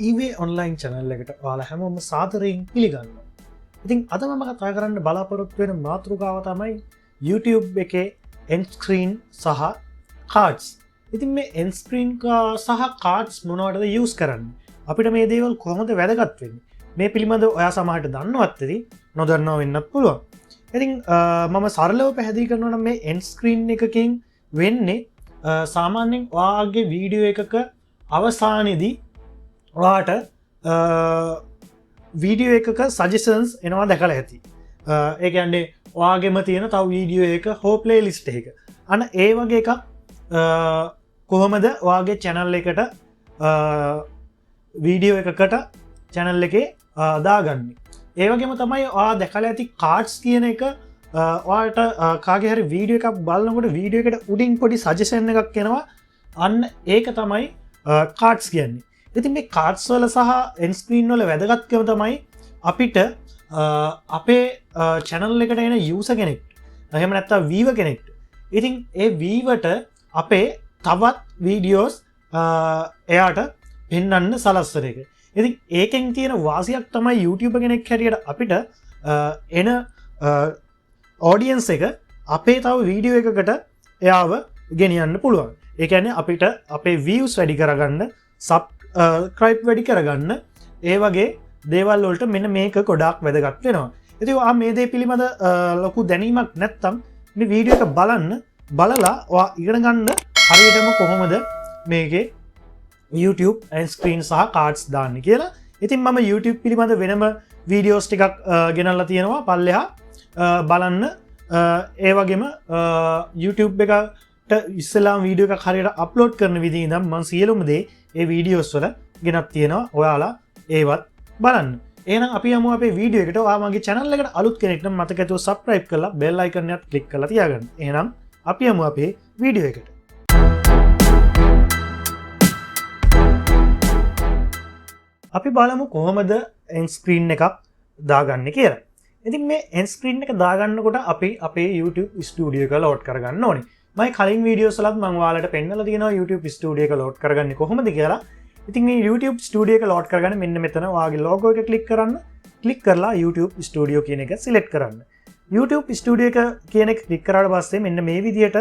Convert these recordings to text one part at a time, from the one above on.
ඊවේ online channel එකට ඔයාලා හැමෝම සාදරයෙන් පිළිගන්නවා. ඉතින් අද මම කතා කරන්න බලාපොරොත්තු වෙන මාතෘකාව තමයි YouTube එකේ end screen සහ cards. ඉතින් මේ end screen සහ cards මොනවටද use කරන්නේ? අපිට මේ දේවල් කොහොමද වැදගත් වෙන්නේ? මේ පිළිබඳව ඔයා සමහරට දන්නවත් ඇති, නොදන්නව වෙන්නත් පුළුවන්. ඉතින් මම සරලව පැහැදිලි කරනවා නම් මේ end screen එකකින් වෙන්නේ සාමාන්‍යයෙන් ඔයාගේ වීඩියෝ එකක අවසානයේදී ඔයාට වීඩියෝ එකක සජෙසන්ස් එනවා දැකලා ඇති. ඒ කියන්නේ ඔයාගෙම තියෙන තව වීඩියෝ එක හෝ ප්ලේලිස්ට් එක. අන්න ඒ වගේ එකක් කොහොමද ඔයාගේ channel එකට වීඩියෝ එකකට channel එකේ දාගන්නේ. ඒ වගේම තමයි ඔයා දැකලා ඇති cards කියන එක ඔයාට කාගේ හරි වීඩියෝ එකක් බලනකොට වීඩියෝ එකට උඩින් පොඩි සජෙෂන් එකක් එනවා. අන්න ඒක තමයි cards කියන්නේ. ඉතින් මේ cards වල සහ end screen වල වැදගත්කම තමයි අපිට අපේ channel එකට එන user කෙනෙක් එහෙම නැත්නම් viewer කෙනෙක් ඉතින් ඒ viewerට අපේ තවත් videos එයාට පෙන්වන්න සලස්වන එක. ඉතින් ඒකෙන් තියෙන වාසියක් තමයි YouTube කෙනෙක් හැටියට අපිට එන audience එක අපේ තව වීඩියෝ එකකට එයාව ගෙනියන්න පුළුවන්. ඒ කියන්නේ අපිට අපේ views වැඩි කරගන්න subscribe වැඩි කරගන්න ඒ වගේ දේවල් වලට මෙන්න මේක ගොඩාක් වැදගත් වෙනවා. ඉතින් ඔයා මේ දේ පිළිබඳ ලොකු දැනීමක් නැත්නම් මේ වීඩියෝ එක බලලා ඔයා ඉගෙන ගන්න හරියටම කොහොමද මේකේ YouTube end screen සහ cards දාන්න කියලා. ඉතින් මම YouTube පිළිබඳ වෙනම වීඩියෝස් ටිකක් ගෙනල්ලා තියෙනවා පල්ලෙහා බලන්න. ඒ වගේම YouTube එකට ඉස්සෙල්ලාම වීඩියෝ එකක් හරියට අප්ලෝඩ් කරන විදිහ ඉඳන් මම සියලුම දේ ඒ වීඩියෝස් වල ගෙනත් තියෙනවා. ඔයාලා ඒවත් බලන්න. එහෙනම් අපි යමු අපේ වීඩියෝ එකට. ඔයා මගේ channel එකට අලුත් කෙනෙක් නම් මතක ඇතුව subscribe කරලා bell icon එකත් click කරලා තියාගන්න. එහෙනම් අපි යමු අපේ වීඩියෝ එකට. අපි බලමු කොහොමද end screen එකක් දාගන්නේ කියලා. ඉතින් මේ end screen එක දාගන්නකොට අපි අපේ YouTube studio එක load කරගන්න ඕනේ. මම කලින් වීඩියෝස් වලත් මම ඔයාලට පෙන්නලා තියෙනවා YouTube studio එක load කරගන්නේ කොහොමද කියලා. ඉතින් මේ YouTube studio එක load කරගන්න මෙන්න මෙතන ඔයාගේ logo එක click කරන්න. click කරලා YouTube studio කියන එක select කරන්න. YouTube studio එක කියන එක click කරාට පස්සේ මෙන්න මේ විදියට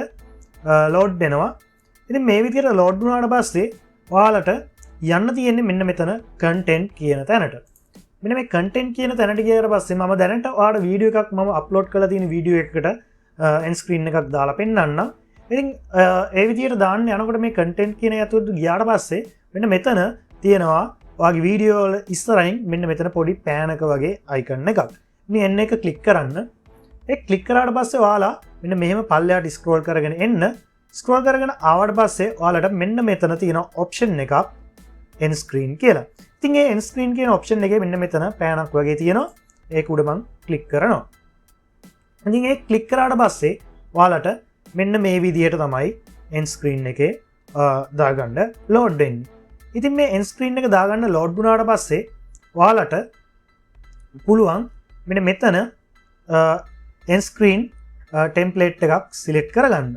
load වෙනවා. ඉතින් මේ විදියට load වුණාට පස්සේ ඔයාලට යන්න තියෙන්නේ මෙන්න මෙතන content කියන තැනට. මෙන්න මේ content කියන තැනට ගියාට පස්සේ මම දැනට ඔයාලට වීඩියෝ එකක් මම අප්ලෝඩ් කරලා තියෙන වීඩියෝ එකකට end screen එකක් දාලා පෙන්නන්නම්. ඉතින් ඒ විදියට දාන්න යනකොට මේ content කියන යතුරුත් ගියාට පස්සේ මෙන්න මෙතන තියෙනවා ඔයාගේ වීඩියෝ වල ඉස්සරහින් මෙන්න මෙතන පොඩි පෑන් එක වගේ icon එකක්. මේ n එක click කරන්න. ඒ click කරාට පස්සේ ඔයාලා මෙන්න මෙහෙම පල්ලෙහාට scroll කරගෙන එන්න. scroll කරගෙන ආවට පස්සේ ඔයාලට මෙන්න මෙතන තියෙන option එකක් end screen කියලා. ඉතින් ඒ end screen කියන option එකේ මෙන්න මෙතන පෑනක් වගේ තියෙනවා. ඒක උඩ මම click කරනවා. ඉතින් ඒ click කරාට පස්සේ ඔයාලට මෙන්න මේ විදියට තමයි end screen එකේ දාගන්න load වෙන්නේ. ඉතින් මේ end screen එක දාගන්න load වුණාට පස්සේ ඔයාලට පුළුවන් මෙන්න මෙතන end screen template එකක් select කරගන්න.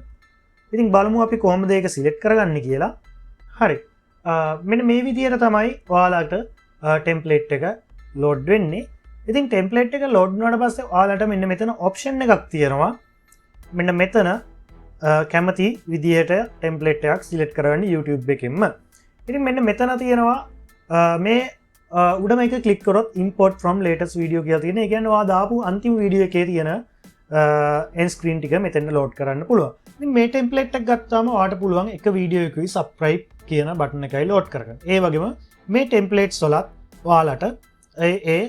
ඉතින් බලමු අපි කොහොමද ඒක select කරගන්නේ කියලා. හරි. මෙන්න මේ විදියට තමයි ඔයාලට template එක load වෙන්නේ. ඉතින් template එක load වුණාට පස්සේ ඔයාලට මෙන්න මෙතන option එකක් තියෙනවා. මෙන්න මෙතන කැමති විදිහට template එකක් select කරගන්න YouTube එකෙන්ම. ඉතින් මෙන්න මෙතන තියෙනවා මේ උඩම එක click කරොත් import from latest video කියලා තියෙන. ඒ කියන්නේ ඔයා දාපු අන්තිම වීඩියෝ එකේ තියෙන end screen ටික මෙතන load කරන්න පුළුවන්. ඉතින් මේ template එක ගත්තාම ඔයාට පුළුවන් එක වීඩියෝ එකකුයි subscribe කියන බටන් එකයි load කරගන්න. ඒ වගේම මේ templates වලත් ඔයාලට ඒ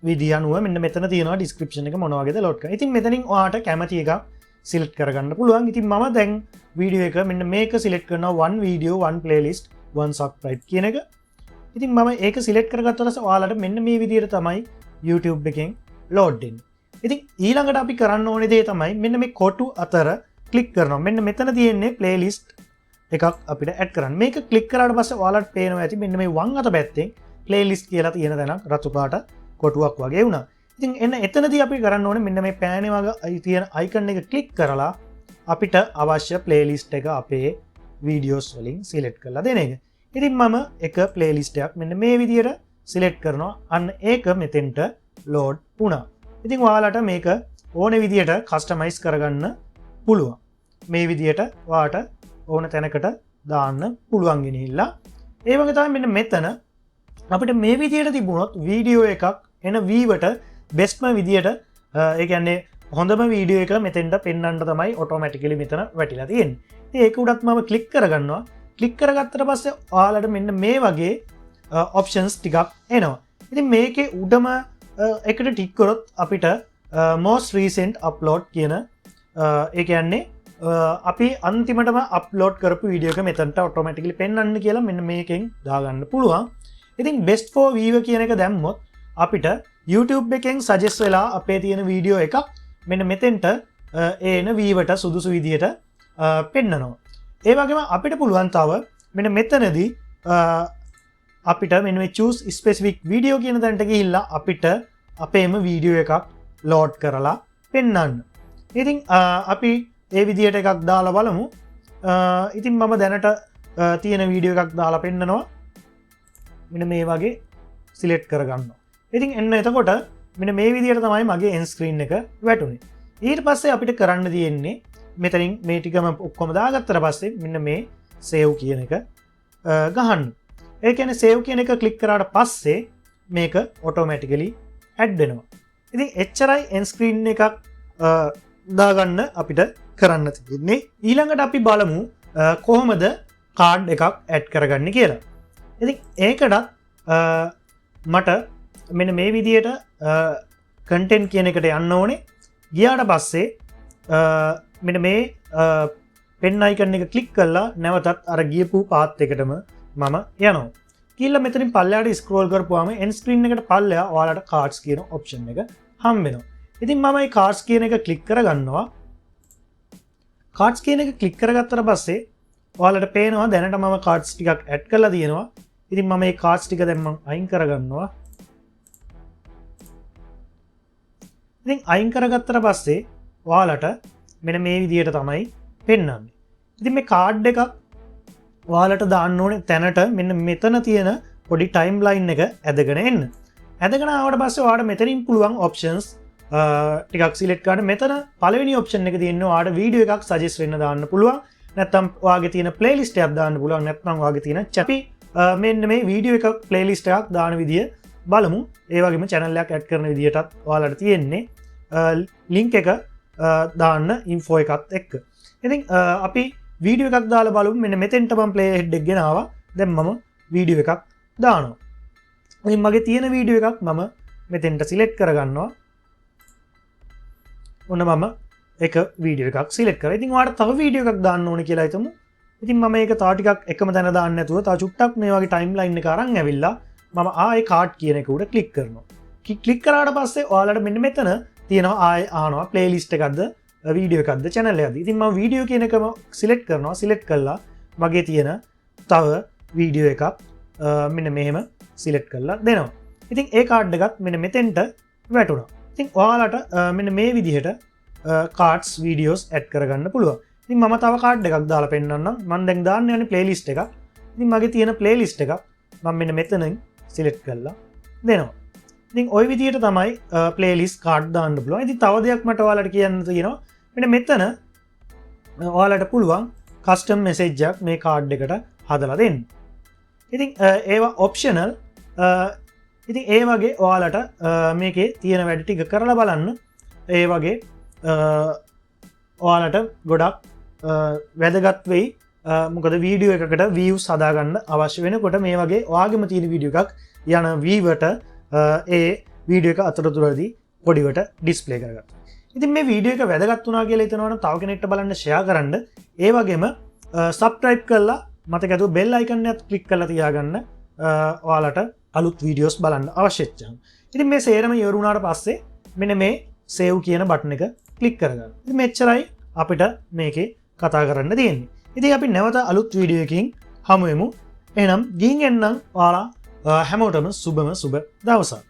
විදිය අනුව මෙන්න මෙතන තියෙනවා description එක මොන වගේද load කරන්න. ඉතින් මෙතනින් ඔයාට කැමති එකක් select කරගන්න පුළුවන්. ඉතින් මම දැන් වීඩියෝ එක මෙන්න මේක select කරනවා one video one playlist one subscribe කියන එක. ඉතින් මම ඒක select කරගත්තා ඊට පස්සේ ඔයාලට මෙන්න මේ විදියට තමයි YouTube එකෙන් load වෙන්නේ. ඉතින් ඊළඟට අපි කරන්න ඕනේ දේ තමයි මෙන්න මේ කොටු අතර click කරනවා. මෙන්න මෙතන තියෙන්නේ playlist එකක් අපිට add කරන්න. මේක click කරාට පස්සේ ඔයාලට පේනවා ඇති මෙන්න මේ වම් අත පැත්තේ playlist කියලා තියෙන තැනක් රතු පාට කොටුවක් වගේ වුණා. ඉතින් එන්න එතනදී අපි කරන්න ඕනේ මෙන්න මේ පෑනේ වගේ තියෙන icon එක click කරලා අපිට අවශ්‍ය playlist එක අපේ videos වලින් select කරලා දෙන එක. ඉතින් මම එක ප්ලේලිස්ට් එකක් මෙන්න මේ විදියට සිලෙක්ට් කරනවා. අන්න ඒක මෙතෙන්ට ලෝඩ් වුණා. ඉතින් ඔයාලට මේක ඕන විදියට කස්ටමයිස් කරගන්න පුළුවන්. මේ විදියට ඔයාට ඕන තැනකට දාන්න පුළුවන් ගෙනහිල්ලා. ඒ වගේ තමයි මෙන්න මෙතන අපිට මේ විදියට තිබුණොත් වීඩියෝ එකක් එන වීවට බෙස්ට්ම විදියට ඒ කියන්නේ හොඳම වීඩියෝ එක මෙතෙන්ට පෙන්වන්න තමයි ඔටෝමැටිකලි මෙතන වැටිලා තියෙන්නේ. ඉතින් ඒක උඩත් මම ක්ලික් කරගන්නවා. ක්ලික් කරගත්තට පස්සේ ඔයාලට මෙන්න මේ වගේ ඔප්ෂන්ස් ටිකක් එනවා. ඉතින් මේකේ උඩම එකට ටික් කරොත් අපිට most recent upload කියන ඒ කියන්නේ අපි අන්තිමටම අප්ලෝඩ් කරපු වීඩියෝ එක මෙතනට ඔටෝමැටිකලි පෙන්වන්න කියලා මෙන්න මේකෙන් දාගන්න පුළුවන්. ඉතින් best for viewer කියන එක දැම්මොත් අපිට YouTube එකෙන් සජෙස්ට් වෙලා අපේ තියෙන වීඩියෝ එකක් මෙන්න මෙතෙන්ට එන වීවට සුදුසු විදියට පෙන්නනවා. ඒ වගේම අපිට පුළුවන් තව මෙන්න මෙතනදී අපිට මෙන්න මේ choose specific video කියන තැනට ගිහිල්ලා අපිට අපේම වීඩියෝ එකක් ලෝඩ් කරලා පෙන්වන්න. ඉතින් අපි ඒ විදියට එකක් දාලා බලමු. ඉතින් මම දැනට තියෙන වීඩියෝ එකක් දාලා පෙන්නනවා. මෙන්න මේ වගේ සිලෙක්ට් කරගන්නවා. ඉතින් එන්න එතකොට මෙන්න මේ විදියට තමයි මගේ end screen එක වැටුනේ. ඊට පස්සේ අපිට කරන්න තියෙන්නේ මෙතනින් මේ ටිකම ඔක්කොම දාගත්තට පස්සේ මෙන්න මේ save කියන එක ගහන්න. ඒ කියන්නේ save කියන එක ක්ලික් කරාට පස්සේ මේක automatically add වෙනවා. ඉතින් එච්චරයි end screen එකක් දාගන්න අපිට කරන්න තිබෙන්නේ. ඊළඟට අපි බලමු කොහොමද කාඩ් එකක් ඇඩ් කරගන්නේ කියලා. ඉතින් ඒකටත් මට මෙන්න මේ විදියට කන්ටෙන්ට් කියන එකට යන්න ඕනේ. ගියාට පස්සේ මෙන්න මේ පෙන් අයිකන් එක ක්ලික් කරලා නැවතත් අර ගියපු පාත් එකටම මම යනවා. කියලා මෙතනින් පල්ලෙහාට ස්ක්‍රෝල් කරපුවාම end screen එකට පල්ලෙහා ඔයාලට cards කියන option එක හම්බ වෙනවා. ඉතින් මම මේ cards කියන එක ක්ලික් කරගන්නවා. cards කියන එක ක්ලික් කරගත්තට පස්සේ ඔයාලට පේනවා දැනට මම cards ටිකක් add කරලා තියෙනවා. ඉතින් මම මේ cards ටික දැන් මම අයින් කරගන්නවා. ඉතින් අයින් කරගත්තට පස්සේ ඔයාලට මෙන්න මේ විදියට තමයි පෙන්වන්නේ. ඉතින් මේ කාඩ් එකක් ඔයාලට දාන්න ඕනේ තැනට මෙන්න මෙතන තියෙන පොඩි ටයිම්ලයින් එක ඇදගෙන එන්න. ඇදගෙන ආවට පස්සේ ඔයාලට මෙතනින් පුළුවන් ඔප්ෂන්ස් ටිකක් සිලෙක්ට් කරන්න. මෙතන පළවෙනි ඔප්ෂන් එක තියෙනවා ඔයාලට වීඩියෝ එකක් සජෙස්ට් වෙන්න දාන්න පුළුවන්. නැත්නම් ඔයාගේ තියෙන ප්ලේලිස්ට් එකක් දාන්න පුළුවන්. නැත්නම් ඔයාගේ තියෙන අපි මෙන්න මේ වීඩියෝ එකක් ප්ලේලිස්ට් එකක් දාන විදිය බලමු. ඒ වගේම channel එකක් ඇඩ් කරන විදියටත් ඔයාලට තියෙන්නේ link එක දාන්න info එකත් එක්ක. ඉතින් අපි වීඩියෝ එකක් දාලා බලමු. මෙන්න මෙතෙන්ට මම play head එක ගෙනාවා. දැන් මම වීඩියෝ එකක් දානවා. ඉතින් මගේ තියෙන වීඩියෝ එකක් මම මෙතෙන්ට සිලෙක්ට් කරගන්නවා. ඔන්න මම එක වීඩියෝ එකක් සිලෙක්ට් කරා. ඉතින් ඔයාලට තව වීඩියෝ එකක් දාන්න ඕනේ කියලා හිතමු. ඉතින් මම මේක තව ටිකක් එකම තැන දාන්න නැතුව තව චුට්ටක් මේ වගේ ටයිම්ලයින් එක අරන් ඇවිල්ලා මම ආයේ කාඩ් කියන එක උඩ ක්ලික් කරනවා. ක්ලික් කරාට පස්සේ ඔයාලට මෙන්න මෙතන තියෙනවා ආයේ අහනවා ප්ලේලිස්ට් එකක්ද වීඩියෝ එකක්ද channel එකක්ද. ඉතින් මම වීඩියෝ කියන එකම සිලෙක්ට් කරනවා. සිලෙක්ට් කළා මගේ තියෙන තව වීඩියෝ එකක් මෙන්න මෙහෙම සිලෙක්ට් කරලා දෙනවා. ඉතින් ඒ කාඩ් එකත් මෙන්න මෙතෙන්ට වැටුණා. ඉතින් ඔයාලට මෙන්න මේ විදිහට cards videos add කරගන්න පුළුවන්. ඉතින් මම තව කාඩ් එකක් දාලා පෙන්නන්නම්. මම දැන් දාන්න යන්නේ ප්ලේලිස්ට් එකක්. ඉතින් මගේ තියෙන ප්ලේලිස්ට් එකක් මම මෙන්න මෙතනින් සිලෙක්ට් කරලා දෙනවා. ඉතින් ওই විදිහට තමයි ප්ලේලිස්ට් කාඩ් දාන්න පුළුවන්. ඉතින් තව දෙයක් මට ඔයාලට කියන්න තියෙනවා. මෙන්න මෙතන ඔයාලට පුළුවන් කස්ටම් මෙසේජ් එකක් මේ කාඩ් එකට හදලා දෙන්න. ඉතින් ඒවා ඔප්ෂනල්. ඉතින් ඒ වගේ ඔයාලට මේකේ තියෙන වැඩ ටික කරලා බලන්න. ඒ වගේ ඔයාලට ගොඩක් වැදගත් වෙයි. මොකද වීඩියෝ එකකට views හදාගන්න අවශ්‍ය වෙනකොට මේ වගේ ඔයාගෙම තියෙන වීඩියෝ එකක් යන viewerට ඒ වීඩියෝ එක අතරතුරදී පොඩිවට ඩිස්ප්ලේ කරගන්න. ඉතින් මේ වීඩියෝ එක වැදගත් වුණා කියලා හිතනවනම් තව කෙනෙක්ට බලන්න ෂෙයා කරන්න. ඒ වගේම සබ්ස්ක්‍රයිබ් කරලා මතක ඇතුව බෙල් අයිකන් එකත් ක්ලික් කරලා තියාගන්න ඔයාලට අලුත් වීඩියෝස් බලන්න අවශ්‍ය වෙච්චහම. ඉතින් මේ සේරම ඉවර වුණාට පස්සේ මෙන්න මේ save කියන බටන් එක ක්ලික් කරගන්න. ඉතින් මෙච්චරයි අපිට මේකේ කතා කරන්න තියෙන්නේ. ඉතින් අපි නැවත අලුත් වීඩියෝ එකකින් හමු වෙමු. එහෙනම් ගිහින් එන්නම් ඔයාලා හැමෝටම සුබම සුබ දවසක්.